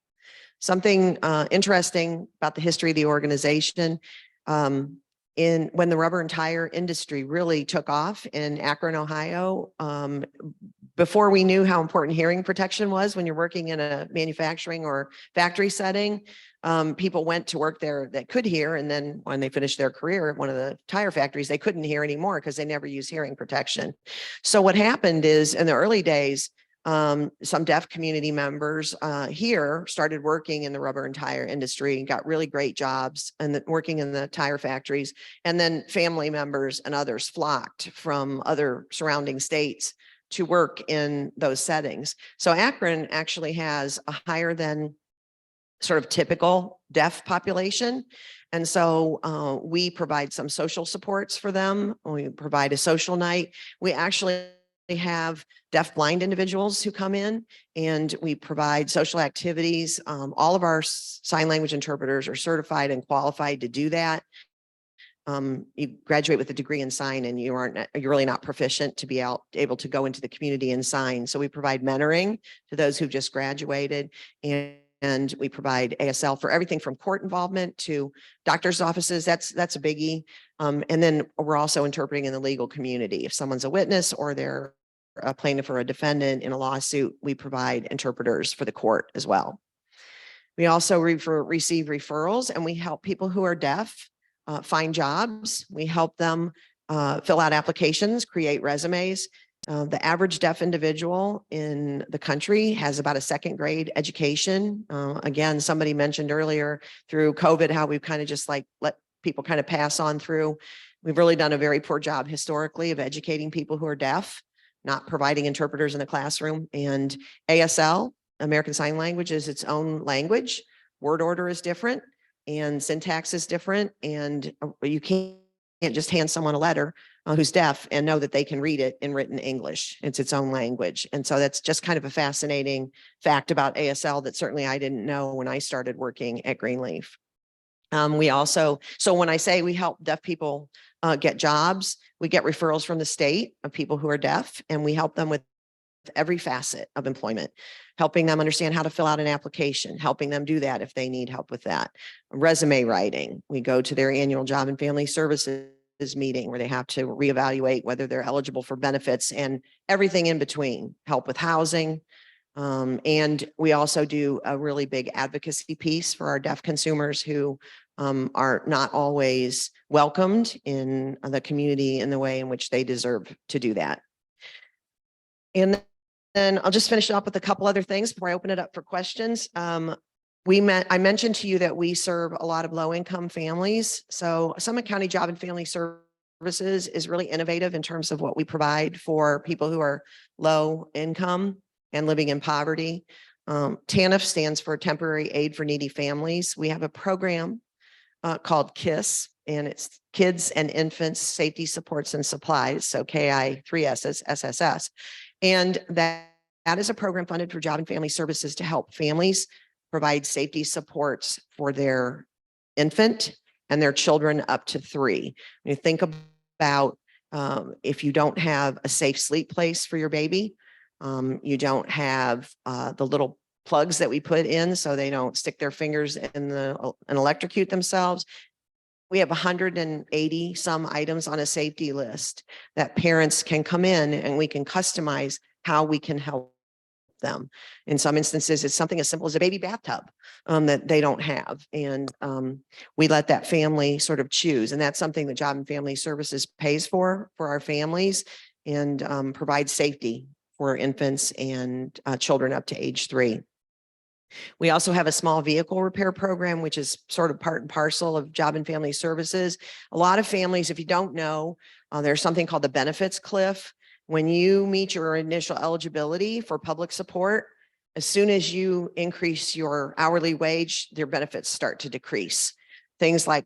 Something interesting about the history of the organization, when the rubber and tire industry really took off in Akron, Ohio, before we knew how important hearing protection was when you're working in a manufacturing or factory setting, people went to work there that could hear. And then when they finished their career at one of the tire factories, they couldn't hear anymore because they never used hearing protection. So what happened is in the early days, some deaf community members here started working in the rubber and tire industry and got really great jobs and working in the tire factories. And then family members and others flocked from other surrounding states to work in those settings. So Akron actually has a higher than sort of typical deaf population. And so we provide some social supports for them. We provide a social night. We actually have deaf blind individuals who come in and we provide social activities. All of our sign language interpreters are certified and qualified to do that. You graduate with a degree in sign and you're really not proficient to be able to go into the community and sign. So we provide mentoring to those who've just graduated, and we provide ASL for everything from court involvement to doctor's offices. That's a biggie. And then we're also interpreting in the legal community. If someone's a witness or they're a plaintiff or a defendant in a lawsuit, we provide interpreters for the court as well. We also receive referrals, and we help people who are deaf find jobs. We help them fill out applications, create resumes. The average deaf individual in the country has about a 2nd grade education. Again, somebody mentioned earlier through COVID how we've kind of just like let people kind of pass on through. We've really done a very poor job historically of educating people who are deaf, not providing interpreters in the classroom. And ASL, American Sign Language, is its own language. Word order is different and syntax is different. And you can't just hand someone a letter who's deaf and know that they can read it in written English. It's its own language. And so that's just kind of a fascinating fact about ASL that certainly I didn't know when I started working at Greenleaf. We also, so when I say we help deaf people get jobs, we get referrals from the state of people who are deaf, and we help them with every facet of employment, helping them understand how to fill out an application, helping them do that if they need help with that. Resume writing, we go to their annual Job and Family Services meeting where they have to reevaluate whether they're eligible for benefits and everything in between, help with housing. And we also do a really big advocacy piece for our deaf consumers who are not always welcomed in the community in the way in which they deserve to do that. And then I'll just finish up with a couple other things before I open it up for questions. I mentioned to you that we serve a lot of low-income families. So Summit County Job and Family Services is really innovative in terms of what we provide for people who are low income and living in poverty. TANF stands for Temporary Aid for Needy Families. We have a program called KISS, and it's Kids and Infants Safety Supports and Supplies. So KI 3S's SSS. And that is a program funded for Job and Family Services to help families provide safety supports for their infant and their children up to 3. When you think about if you don't have a safe sleep place for your baby, you don't have the little plugs that we put in so they don't stick their fingers in and electrocute themselves. We have 180 some items on a safety list that parents can come in and we can customize how we can help them. In some instances, it's something as simple as a baby bathtub that they don't have. And we let that family sort of choose. And that's something that Job and Family Services pays for our families and provides safety for infants and children up to age 3. We also have a small vehicle repair program, which is sort of part and parcel of Job and Family Services. A lot of families, if you don't know, there's something called the benefits cliff. When you meet your initial eligibility for public support, as soon as you increase your hourly wage, their benefits start to decrease. Things like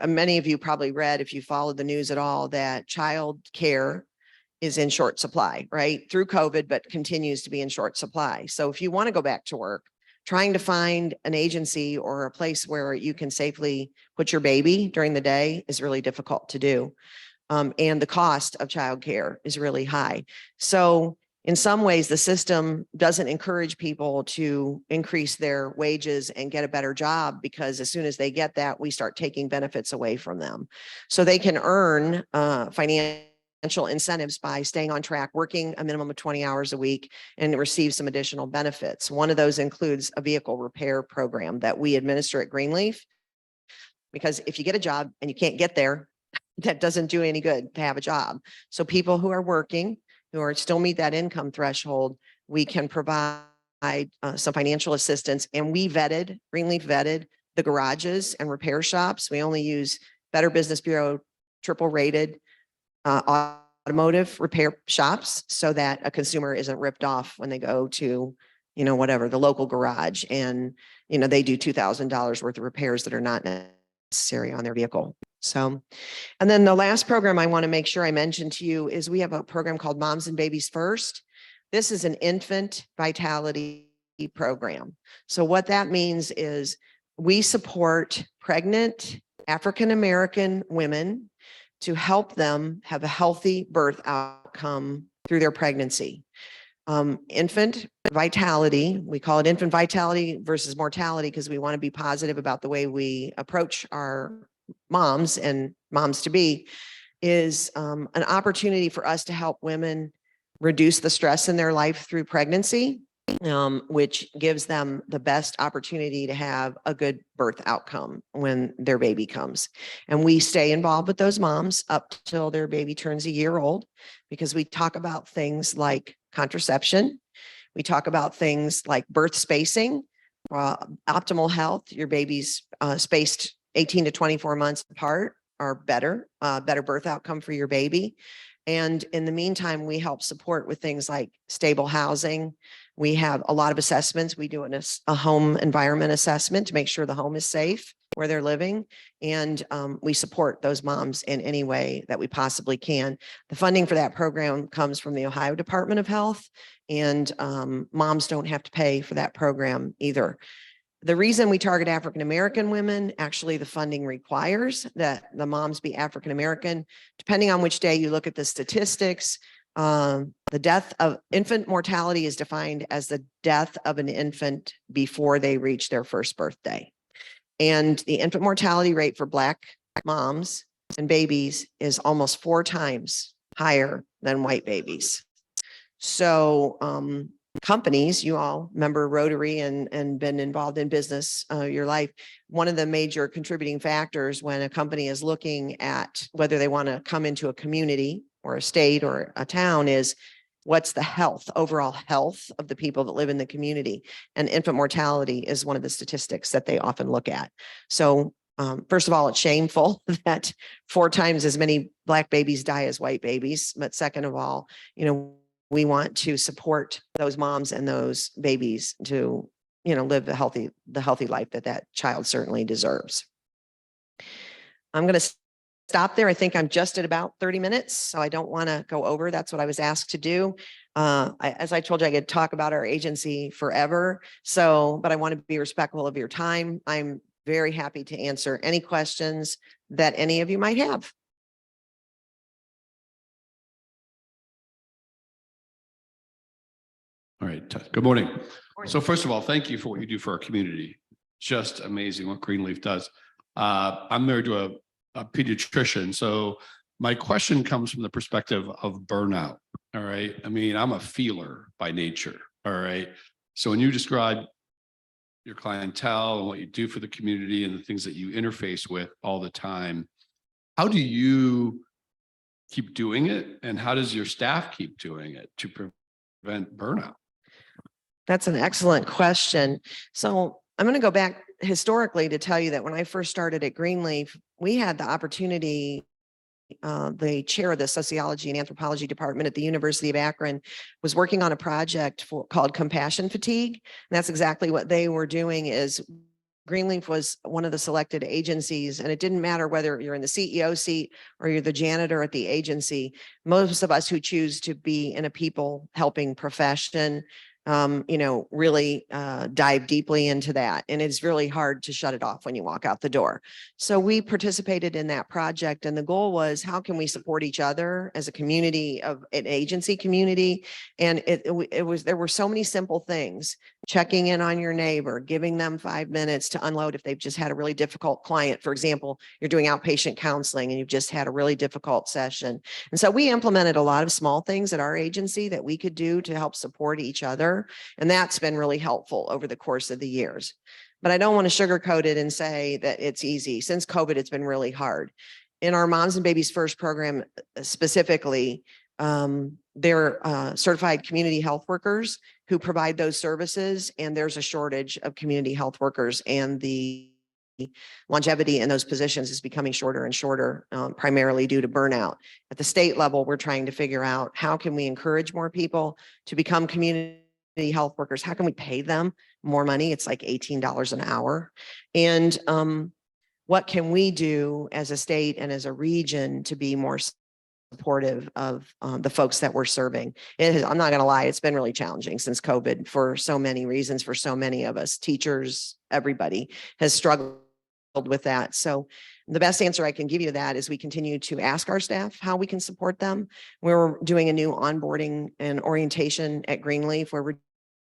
many of you probably read, if you followed the news at all, that child care is in short supply, right? Through COVID, but continues to be in short supply. So if you want to go back to work, trying to find an agency or a place where you can safely put your baby during the day is really difficult to do. And the cost of childcare is really high. So in some ways, the system doesn't encourage people to increase their wages and get a better job, because as soon as they get that, we start taking benefits away from them. So they can earn financial incentives by staying on track, working a minimum of 20 hours a week, and receive some additional benefits. One of those includes a vehicle repair program that we administer at Greenleaf, because if you get a job and you can't get there, that doesn't do any good to have a job. So people who are working, who are still meet that income threshold, we can provide some financial assistance. And Greenleaf vetted the garages and repair shops. We only use Better Business Bureau triple rated automotive repair shops so that a consumer isn't ripped off when they go to, whatever, the local garage, and, they do $2,000 worth of repairs that are not necessary on their vehicle. So, and then the last program I want to make sure I mention to you is we have a program called Moms and Babies First. This is an infant vitality program. So what that means is we support pregnant African-American women to help them have a healthy birth outcome through their pregnancy. Infant vitality, we call it infant vitality versus mortality because we want to be positive about the way we approach our moms and moms to be, is an opportunity for us to help women reduce the stress in their life through pregnancy, which gives them the best opportunity to have a good birth outcome when their baby comes. And we stay involved with those moms up till their baby turns a year old, because we talk about things like contraception. We talk about things like birth spacing, optimal health. Your baby's spaced 18 to 24 months apart are better birth outcome for your baby. And in the meantime, we help support with things like stable housing. We have a lot of assessments. We do a home environment assessment to make sure the home is safe where they're living. And we support those moms in any way that we possibly can. The funding for that program comes from the Ohio Department of Health, and moms don't have to pay for that program either. The reason we target African-American women, actually the funding requires that the moms be African-American. Depending on which day you look at the statistics, The death of infant mortality is defined as the death of an infant before they reach their first birthday. And the infant mortality rate for Black moms and babies is almost 4 times higher than white babies. So companies, you all remember Rotary and been involved in business your life. One of the major contributing factors when a company is looking at whether they want to come into a community or a state or a town is what's the overall health of the people that live in the community. And infant mortality is one of the statistics that they often look at. So first of all, it's shameful that 4 times as many Black babies die as white babies. But second of all, we want to support those moms and those babies to, live the healthy life that child certainly deserves. I'm going to stop there. I think I'm just at about 30 minutes, so I don't want to go over. That's what I was asked to do. As I told you, I could talk about our agency forever. But I want to be respectful of your time. I'm very happy to answer any questions that any of you might have. All right, good morning. So first of all, thank you for what you do for our community. Just amazing what Greenleaf does. I'm married to a pediatrician, so my question comes from the perspective of burnout. All right. I mean, I'm a feeler by nature. All right. So when you describe your clientele and what you do for the community and the things that you interface with all the time, how do you keep doing it? And how does your staff keep doing it to prevent burnout? That's an excellent question. So I'm going to go back historically to tell you that when I first started at Greenleaf, we had the opportunity, the chair of the sociology and anthropology department at the University of Akron was working on a project called compassion fatigue. And that's exactly what they were doing. Is Greenleaf was one of the selected agencies, and it didn't matter whether you're in the CEO seat or you're the janitor at the agency. Most of us who choose to be in a people helping profession, really dive deeply into that. And it's really hard to shut it off when you walk out the door. So we participated in that project. And the goal was, how can we support each other as a community of an agency community? And there were so many simple things: checking in on your neighbor, giving them 5 minutes to unload if they've just had a really difficult client. For example, you're doing outpatient counseling and you've just had a really difficult session. And so we implemented a lot of small things at our agency that we could do to help support each other. And that's been really helpful over the course of the years. But I don't want to sugarcoat it and say that it's easy. Since COVID, it's been really hard. In our Moms and Babies First program specifically, they're certified community health workers who provide those services. And there's a shortage of community health workers, and the longevity in those positions is becoming shorter and shorter, primarily due to burnout. At the state level, we're trying to figure out how can we encourage more people to become community health workers. How can we pay them more money? It's like $18 an hour. And what can we do as a state and as a region to be more supportive of the folks that we're serving? I'm not going to lie, it's been really challenging since COVID for so many reasons, for so many of us. Teachers, everybody has struggled with that. So the best answer I can give you to that is we continue to ask our staff how we can support them. We're doing a new onboarding and orientation at Greenleaf, where we're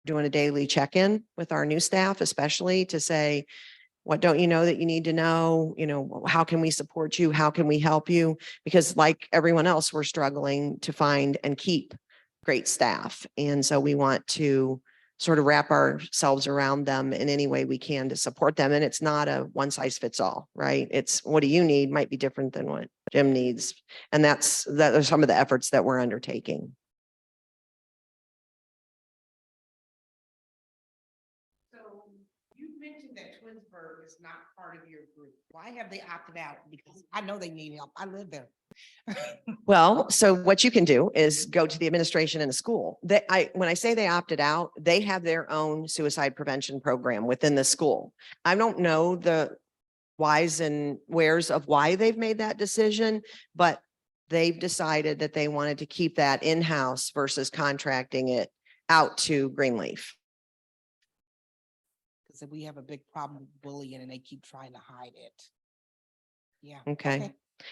doing a daily check-in with our new staff, especially to say, what don't you know that you need to know? How can we support you? How can we help you? Because like everyone else, we're struggling to find and keep great staff. And so we want to sort of wrap ourselves around them in any way we can to support them. And it's not a one size fits all, right? It's what do you need might be different than what Jim needs. And that are some of the efforts that we're undertaking. So you mentioned that Twinsburg is not part of your group. Why have they opted out? Because I know they need help. I live there. Well, so what you can do is go to the administration in a school. When I say they opted out, they have their own suicide prevention program within the school. I don't know the whys and wheres of why they've made that decision, but they've decided that they wanted to keep that in-house versus contracting it out to Greenleaf. Because we have a big problem with bullying and they keep trying to hide it. Yeah. Okay.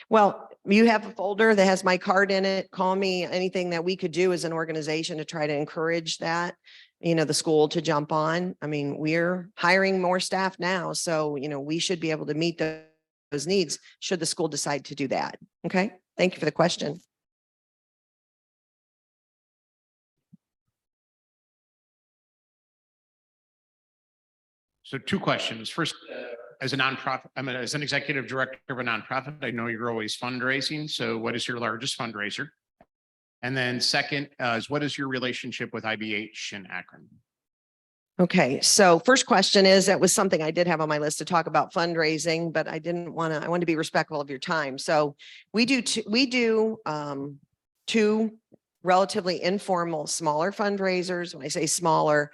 Well, you have a folder that has my card in it. Call me. Anything that we could do as an organization to try to encourage that, the school to jump on. I mean, we're hiring more staff now, so, we should be able to meet those needs should the school decide to do that. Okay, thank you for the question. So two questions. First, as a nonprofit, as an executive director of a nonprofit, I know you're always fundraising. So what is your largest fundraiser? And then second, is what is your relationship with IBH in Akron? Okay, so first question is, that was something I did have on my list to talk about fundraising, but I wanted to be respectful of your time. So we do two relatively informal, smaller fundraisers. When I say smaller,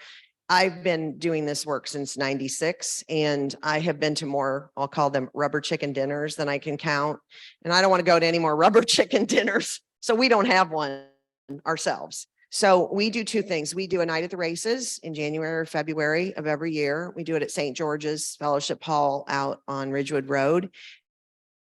I've been doing this work since 96 and I have been to more, I'll call them rubber chicken dinners than I can count. And I don't want to go to any more rubber chicken dinners. So we don't have one ourselves. So we do two things. We do a night at the races in January or February of every year. We do it at St. George's Fellowship Hall out on Ridgewood Road.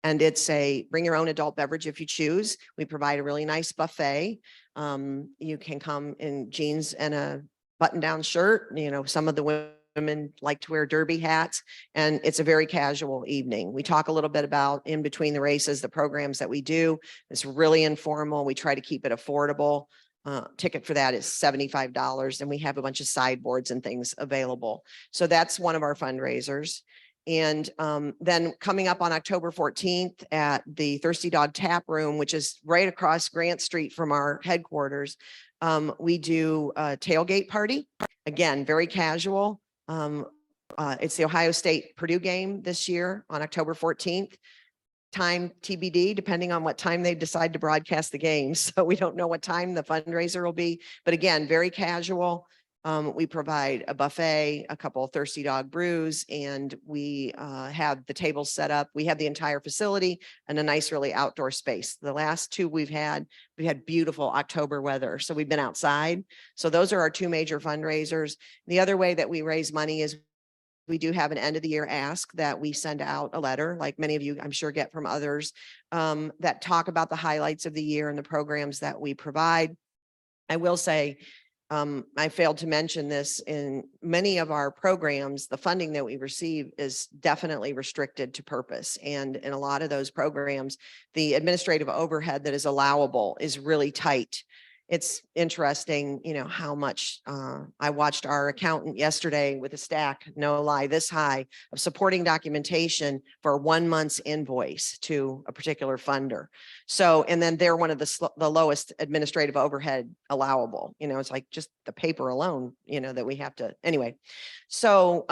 And it's a bring your own adult beverage if you choose. We provide a really nice buffet. You can come in jeans and a button-down shirt. Some of the women like to wear derby hats, and it's a very casual evening. We talk a little bit about in between the races, the programs that we do. It's really informal. We try to keep it affordable. Ticket for that is $75, and we have a bunch of sideboards and things available. So that's one of our fundraisers. And then coming up on October 14th at the Thirsty Dog Tap Room, which is right across Grant Street from our headquarters, we do a tailgate party. Again, very casual. It's the Ohio State Purdue game this year on October 14th. Time TBD, depending on what time they decide to broadcast the game. So we don't know what time the fundraiser will be, but again, very casual. We provide a buffet, a couple of Thirsty Dog brews, and we have the tables set up. We have the entire facility and a nice, really outdoor space. The last two we had beautiful October weather. So we've been outside. So those are our two major fundraisers. The other way that we raise money is we do have an end of the year ask that we send out a letter, like many of you, I'm sure, get from others, that talk about the highlights of the year and the programs that we provide. I will say, I failed to mention this, in many of our programs, the funding that we receive is definitely restricted to purpose. And in a lot of those programs, the administrative overhead that is allowable is really tight. It's interesting, how much I watched our accountant yesterday with a stack, no lie, this high of supporting documentation for 1 month's invoice to a particular funder. So, and then they're one of the lowest administrative overhead allowable. It's like just the paper alone, that we have to, anyway. So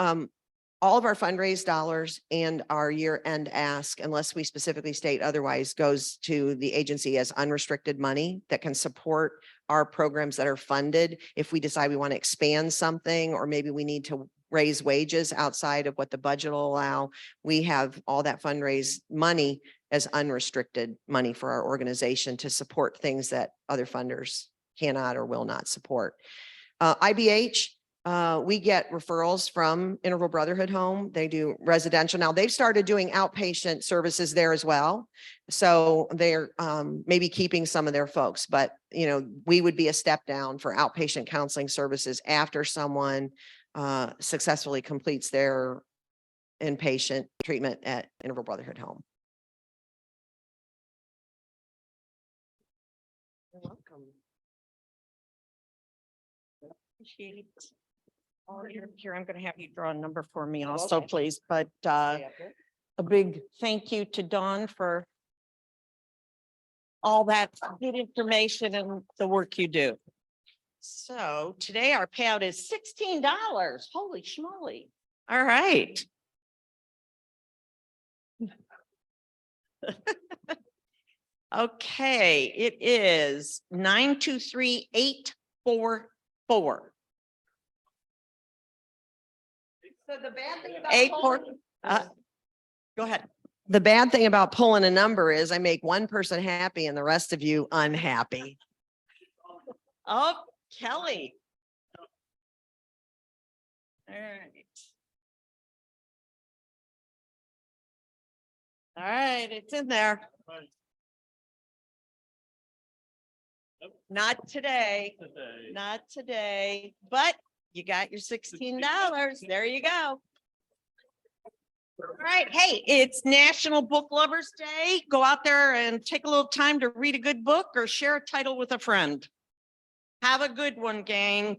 all of our fundraised dollars and our year-end ask, unless we specifically state otherwise, goes to the agency as unrestricted money that can support our programs that are funded. If we decide we want to expand something, or maybe we need to raise wages outside of what the budget will allow, we have all that fundraised money as unrestricted money for our organization to support things that other funders cannot or will not support. IBH, we get referrals from Interval Brotherhood Home. They do residential. Now they've started doing outpatient services there as well. So they're maybe keeping some of their folks, but we would be a step down for outpatient counseling services after someone successfully completes their inpatient treatment at Interval Brotherhood Home. You're welcome. Appreciate it. Oh, here, I'm going to have you draw a number for me also, please. But a big thank you to Dawn for all that good information and the work you do. So today our payout is $16. Holy schmoly. All right. Okay, it is 923-844. So the bad thing about Go ahead. the bad thing about pulling a number is I make one person happy and the rest of you unhappy. Oh, Kelly. All right. All right, it's in there. Not today, not today, but you got your $16. There you go. All right, hey, it's National Book Lovers Day. Go out there and take a little time to read a good book or share a title with a friend. Have a good one, gang.